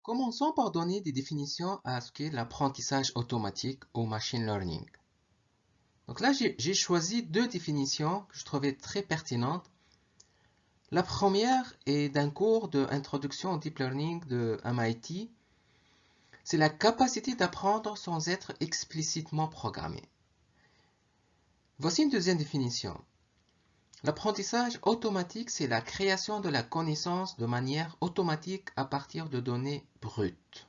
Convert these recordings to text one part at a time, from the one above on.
Commençons par donner des définitions à ce qu'est l'apprentissage automatique ou machine learning. Donc là, j'ai choisi deux définitions que je trouvais très pertinentes. La première est d'un cours d'introduction au deep learning de MIT. C'est la capacité d'apprendre sans être explicitement programmé. Voici une deuxième définition. L'apprentissage automatique, c'est la création de la connaissance de manière automatique à partir de données brutes.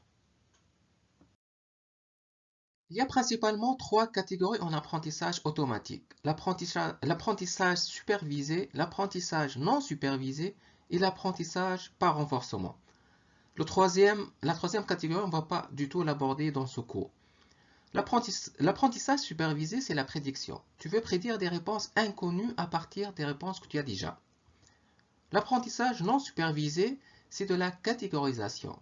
Il y a principalement trois catégories en apprentissage automatique. L'apprentissage supervisé, l'apprentissage non supervisé et l'apprentissage par renforcement. La troisième catégorie, on ne va pas du tout l'aborder dans ce cours. L'apprentissage supervisé, c'est la prédiction. Tu veux prédire des réponses inconnues à partir des réponses que tu as déjà. L'apprentissage non supervisé, c'est de la catégorisation.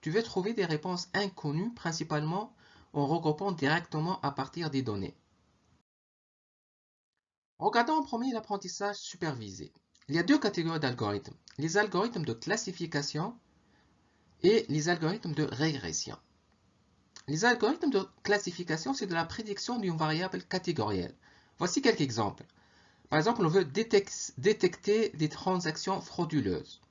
Tu veux trouver des réponses inconnues principalement en regroupant directement à partir des données. Regardons en premier l'apprentissage supervisé. Il y a deux catégories d'algorithmes, les algorithmes de classification et les algorithmes de régression. Les algorithmes de classification, c'est de la prédiction d'une variable catégorielle. Voici quelques exemples. Par exemple, on veut détecter des transactions frauduleuses,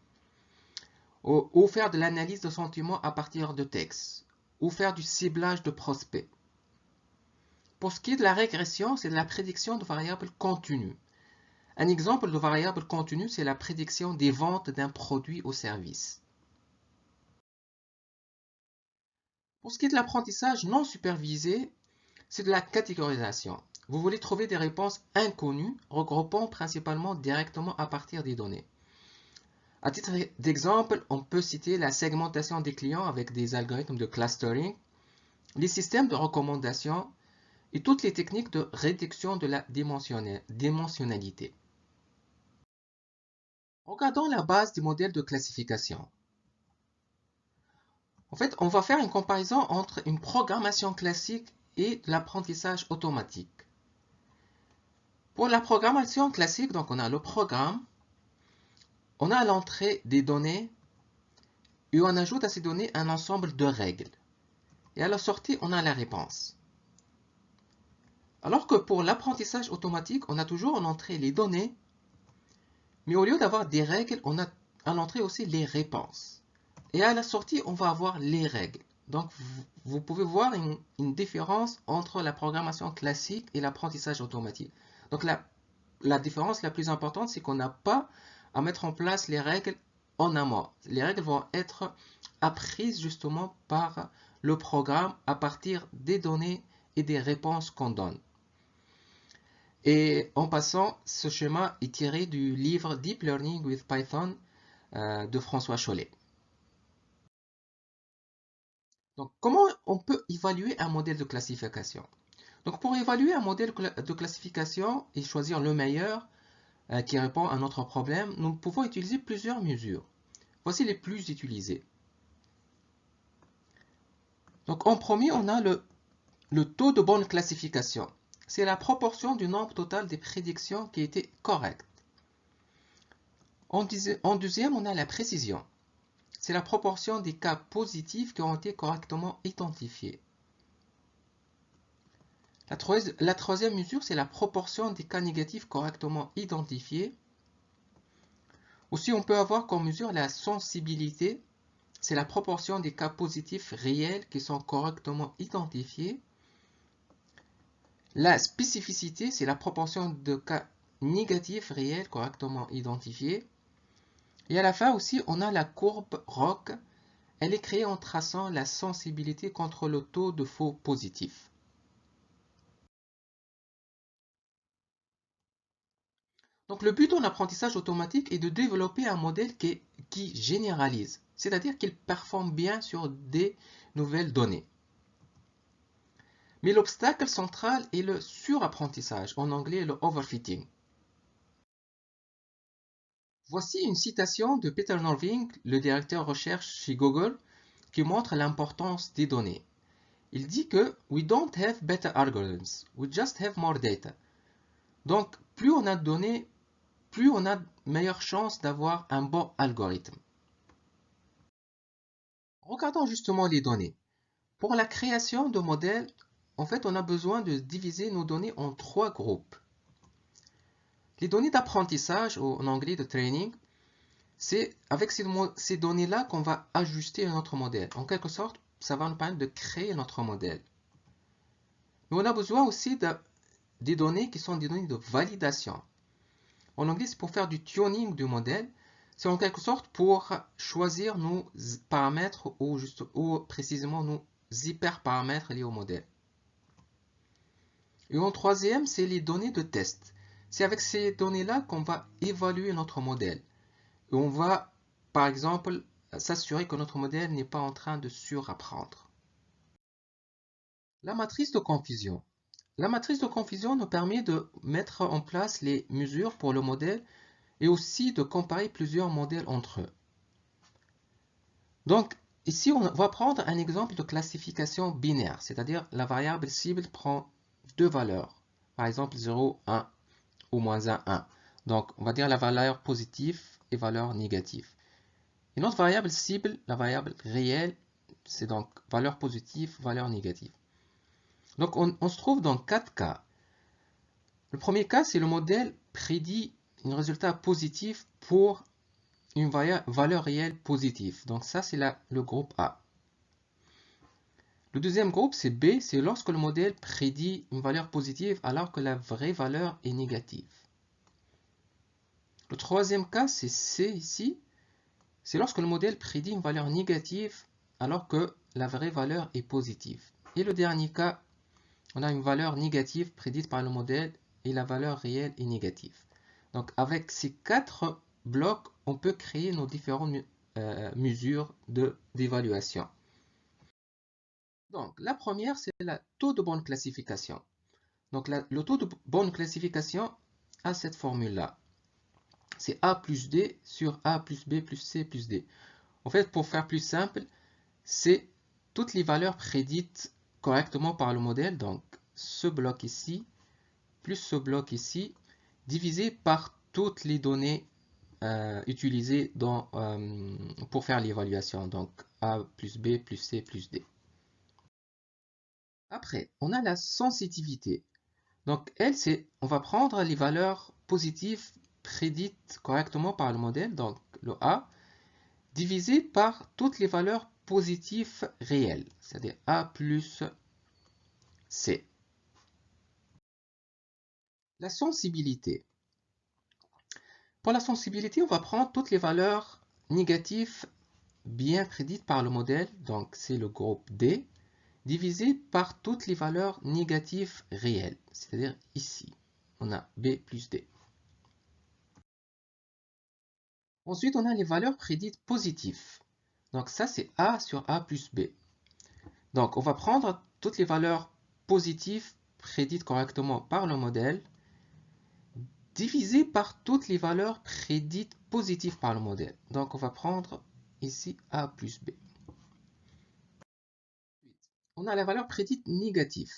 ou faire de l'analyse de sentiments à partir de textes, ou faire du ciblage de prospects. Pour ce qui est de la régression, c'est de la prédiction de variables continues. Un exemple de variable continue, c'est la prédiction des ventes d'un produit ou service. Pour ce qui est de l'apprentissage non supervisé, c'est de la catégorisation. Vous voulez trouver des réponses inconnues, regroupant principalement directement à partir des données. À titre d'exemple, on peut citer la segmentation des clients avec des algorithmes de clustering, les systèmes de recommandation et toutes les techniques de réduction de la dimensionnalité. Regardons la base du modèle de classification. En fait, on va faire une comparaison entre une programmation classique et l'apprentissage automatique. Pour la programmation classique, donc on a le programme, on a l'entrée des données et on ajoute à ces données un ensemble de règles. Et à la sortie, on a la réponse. Alors que pour l'apprentissage automatique, on a toujours en entrée les données, mais au lieu d'avoir des règles, on a à l'entrée aussi les réponses. Et à la sortie, on va avoir les règles. Donc, vous pouvez voir une différence entre la programmation classique et l'apprentissage automatique. Donc, la différence la plus importante, c'est qu'on n'a pas à mettre en place les règles en amont. Les règles vont être apprises justement par le programme à partir des données et des réponses qu'on donne. Et en passant, ce schéma est tiré du livre Deep Learning with Python de François Chollet. Donc, comment on peut évaluer un modèle de classification? Donc, pour évaluer un modèle de classification et choisir le meilleur qui répond à notre problème, nous pouvons utiliser plusieurs mesures. Voici les plus utilisées. Donc, en premier, on a le taux de bonne classification. C'est la proportion du nombre total des prédictions qui étaient correctes. En deuxième, on a la précision. C'est la proportion des cas positifs qui ont été correctement identifiés. La troisième mesure, c'est la proportion des cas négatifs correctement identifiés. Aussi, on peut avoir comme mesure la sensibilité. C'est la proportion des cas positifs réels qui sont correctement identifiés. La spécificité, c'est la proportion de cas négatifs réels correctement identifiés. Et à la fin aussi, on a la courbe ROC. Elle est créée en traçant la sensibilité contre le taux de faux positifs. Donc le but en apprentissage automatique est de développer un modèle qui généralise, c'est-à-dire qu'il performe bien sur des nouvelles données. Mais l'obstacle central est le surapprentissage, en anglais le overfitting. Voici une citation de Peter Norvig, le directeur recherche chez Google, qui montre l'importance des données. Il dit que we don't have better algorithms, we just have more data. Donc, plus on a de données, plus on a de meilleures chances d'avoir un bon algorithme. Regardons justement les données. Pour la création de modèles, en fait, on a besoin de diviser nos données en 3 groupes. Les données d'apprentissage, ou en anglais de training, c'est avec ces données-là qu'on va ajuster notre modèle. En quelque sorte, ça va nous permettre de créer notre modèle. Mais on a besoin aussi des données qui sont des données de validation. En anglais, c'est pour faire du tuning du modèle. C'est en quelque sorte pour choisir nos paramètres ou précisément nos hyperparamètres liés au modèle. Et en troisième, c'est les données de test. C'est avec ces données-là qu'on va évaluer notre modèle. Et on va, par exemple, s'assurer que notre modèle n'est pas en train de surapprendre. La matrice de confusion. La matrice de confusion nous permet de mettre en place les mesures pour le modèle et aussi de comparer plusieurs modèles entre eux. Donc, ici, on va prendre un exemple de classification binaire, c'est-à-dire la variable cible prend deux valeurs, par exemple 0, 1 ou moins 1, 1. Donc, on va dire la valeur positive et valeur négative. Et notre variable cible, la variable réelle, c'est donc valeur positive, valeur négative. Donc, on se trouve dans 4 cas. Le premier cas, c'est le modèle prédit un résultat positif pour une valeur réelle positive. Donc ça, c'est le groupe A. Le deuxième groupe, c'est B, c'est lorsque le modèle prédit une valeur positive alors que la vraie valeur est négative. Le troisième cas, c'est C ici, c'est lorsque le modèle prédit une valeur négative alors que la vraie valeur est positive. Et le dernier cas, on a une valeur négative prédite par le modèle et la valeur réelle est négative. Donc avec ces 4 blocs, on peut créer nos différentes mesures d'évaluation. Donc la première, c'est le taux de bonne classification. Donc le taux de bonne classification a cette formule-là. C'est A plus D sur A plus B plus C plus D. En fait, pour faire plus simple, c'est toutes les valeurs prédites correctement par le modèle, donc ce bloc ici, plus ce bloc ici, divisé par toutes les données utilisées pour faire l'évaluation, donc A plus B plus C plus D. Après, on a la sensitivité. Donc, on va prendre les valeurs positives prédites correctement par le modèle, donc le A, divisé par toutes les valeurs positives réelles, c'est-à-dire A plus C. La sensibilité. Pour la sensibilité, on va prendre toutes les valeurs négatives bien prédites par le modèle, donc c'est le groupe D, divisé par toutes les valeurs négatives réelles, c'est-à-dire ici, on a B plus D. Ensuite, on a les valeurs prédites positives. Donc ça, c'est A sur A plus B. Donc, on va prendre toutes les valeurs positives prédites correctement par le modèle, divisées par toutes les valeurs prédites positives par le modèle. Donc, on va prendre ici A plus B. On a la valeur prédite négative.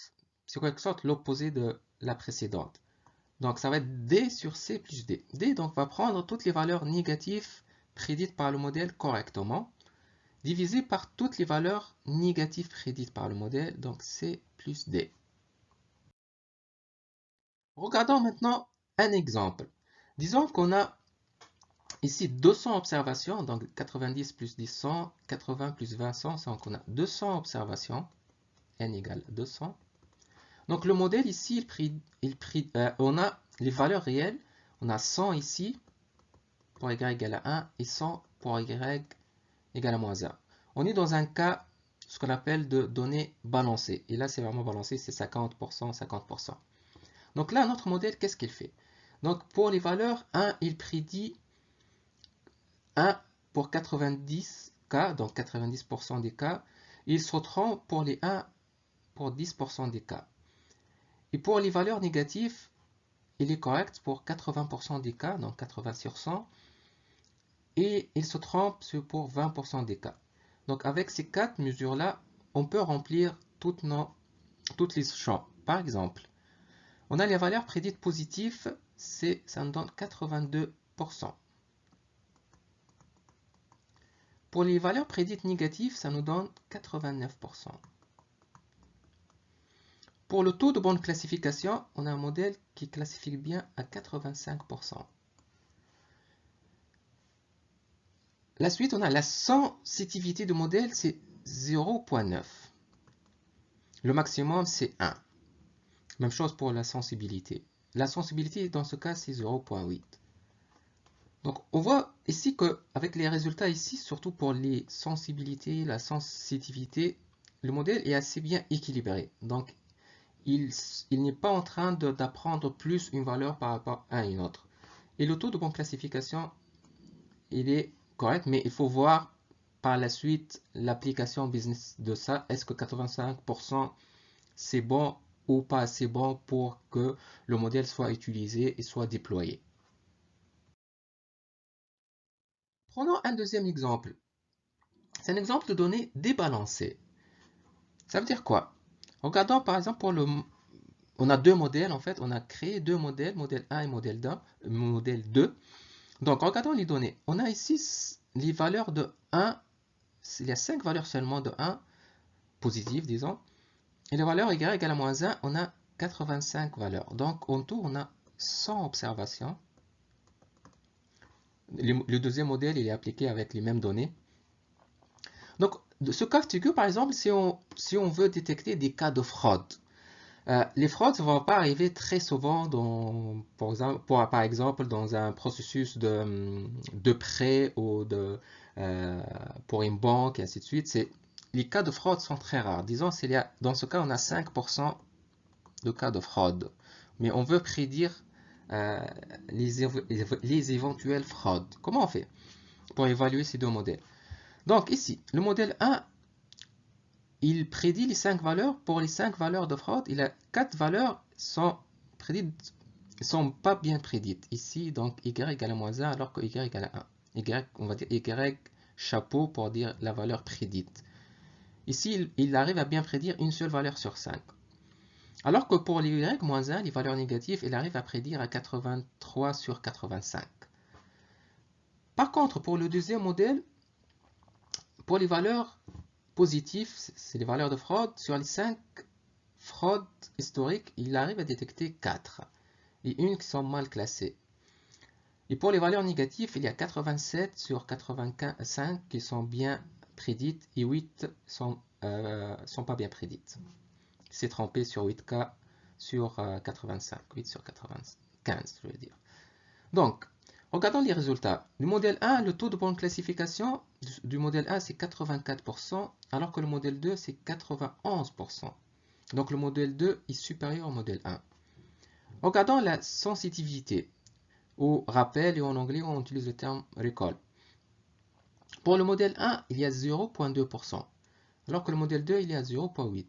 C'est en quelque sorte l'opposé de la précédente. Donc, ça va être D sur C plus D. D, donc, va prendre toutes les valeurs négatives prédites par le modèle correctement, divisées par toutes les valeurs négatives prédites par le modèle, donc C plus D. Regardons maintenant un exemple. Disons qu'on a ici 200 observations, donc 90 plus 10, 100, 80 plus 20, 100, donc on a 200 observations, n égale 200. Donc le modèle ici, on a les valeurs réelles, on a 100 ici, pour y égale à 1, et 100 pour y égale à moins 1. On est dans un cas, ce qu'on appelle de données balancées. Et là, c'est vraiment balancé, c'est 50%, 50%. Donc là, notre modèle, qu'est-ce qu'il fait? Donc pour les valeurs, 1, il prédit 1 pour 90 cas, donc 90% des cas. Il se trompe pour les 1 pour 10% des cas. Et pour les valeurs négatives, il est correct pour 80% des cas, donc 80 sur 100. Et il se trompe pour 20% des cas. Donc avec ces 4 mesures-là, on peut remplir toutes les champs. Par exemple, on a les valeurs prédites positives, ça nous donne 82%. Pour les valeurs prédites négatives, ça nous donne 89%. Pour le taux de bonne classification, on a un modèle qui classifie bien à 85%. La suite, on a la sensitivité du modèle, c'est 0,9. Le maximum, c'est 1. Même chose pour la sensibilité. La sensibilité, dans ce cas, c'est 0,8. Donc, on voit ici qu'avec les résultats ici, surtout pour les sensibilités, la sensitivité, le modèle est assez bien équilibré. Donc, il n'est pas en train d'apprendre plus une valeur par rapport à une autre. Et le taux de bonne classification, il est correct, mais il faut voir par la suite l'application business de ça. Est-ce que 85% c'est bon ou pas assez bon pour que le modèle soit utilisé et soit déployé? Prenons un deuxième exemple. C'est un exemple de données débalancées. Ça veut dire quoi? Regardons par exemple pour le... On a deux modèles en fait. On a créé deux modèles, modèle 1 et modèle 2. Donc regardons les données. On a ici les valeurs de 1. Il y a 5 valeurs seulement de 1, positives disons. Et les valeurs y égale à moins 1, on a 85 valeurs. Donc en tout, on a 100 observations. Le deuxième modèle, il est appliqué avec les mêmes données. Donc, ce cas de figure, par exemple, si on veut détecter des cas de fraude, les fraudes ne vont pas arriver très souvent, par exemple, dans un processus de prêt ou pour une banque, et ainsi de suite. Les cas de fraude sont très rares. Disons, dans ce cas, on a 5% de cas de fraude. Mais on veut prédire les éventuelles fraudes. Comment on fait pour évaluer ces deux modèles? Donc ici, le modèle 1, il prédit les 5 valeurs. Pour les 5 valeurs de fraude, il a 4 valeurs sont prédites, sont pas bien prédites. Ici, donc y égale à moins 1 alors que y égale à 1. On va dire y chapeau pour dire la valeur prédite. Ici, il arrive à bien prédire une seule valeur sur 5. Alors que pour les y-1, les valeurs négatives, il arrive à prédire à 83 sur 85. Par contre, pour le deuxième modèle, pour les valeurs positives, c'est les valeurs de fraude, sur les 5 fraudes historiques, il arrive à détecter 4 et une qui sont mal classées. Et pour les valeurs négatives, il y a 87 sur 85 qui sont bien prédites et 8 sont pas bien prédites. C'est trompé sur 8 cas sur 85, 8 sur 95, je veux dire. Donc, regardons les résultats. Du modèle 1, le taux de bonne classification du modèle 1, c'est 84%, alors que le modèle 2, c'est 91%. Donc, le modèle 2 est supérieur au modèle 1. Regardons la sensitivité. Au rappel, et en anglais, on utilise le terme recall. Pour le modèle 1, il y a 0,2%, alors que le modèle 2, il y a 0,8%.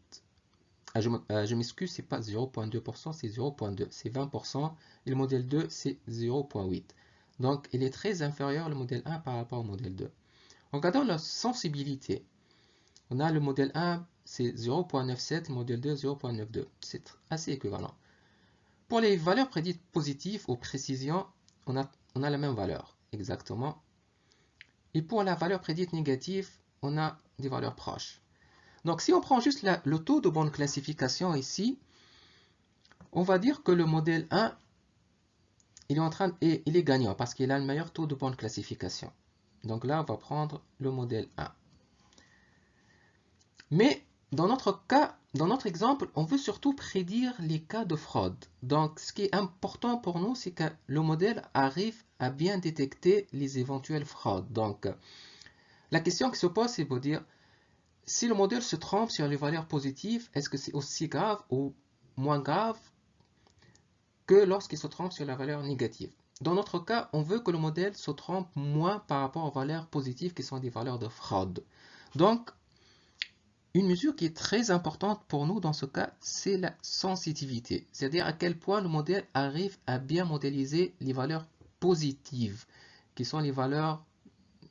Je m'excuse, c'est pas 0,2%, c'est 0,2%, c'est 20%, et le modèle 2, c'est 0,8%. Donc, il est très inférieur le modèle 1 par rapport au modèle 2. Regardons la sensibilité. On a le modèle 1, c'est 0,97, le modèle 2, 0,92. C'est assez équivalent. Pour les valeurs prédites positives ou précision, on a la même valeur, exactement. Et pour la valeur prédite négative, on a des valeurs proches. Donc, si on prend juste le taux de bonne classification ici, on va dire que le modèle 1, il est gagnant parce qu'il a le meilleur taux de bonne classification. Donc là, on va prendre le modèle 1. Mais dans notre cas, dans notre exemple, on veut surtout prédire les cas de fraude. Donc, ce qui est important pour nous, c'est que le modèle arrive à bien détecter les éventuelles fraudes. Donc, la question qui se pose, c'est de dire, si le modèle se trompe sur les valeurs positives, est-ce que c'est aussi grave ou moins grave que lorsqu'il se trompe sur la valeur négative? Dans notre cas, on veut que le modèle se trompe moins par rapport aux valeurs positives qui sont des valeurs de fraude. Donc, une mesure qui est très importante pour nous dans ce cas, c'est la sensitivité. C'est-à-dire à quel point le modèle arrive à bien modéliser les valeurs positives, qui sont les valeurs,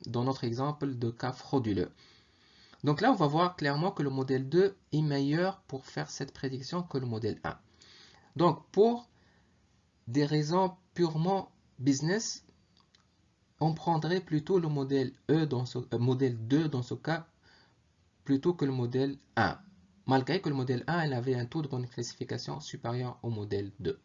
dans notre exemple, de cas frauduleux. Donc là, on va voir clairement que le modèle 2 est meilleur pour faire cette prédiction que le modèle 1. Donc, pour des raisons purement business, on prendrait plutôt le modèle modèle 2 dans ce cas plutôt que le modèle 1, malgré que le modèle 1 il avait un taux de bonne classification supérieur au modèle 2.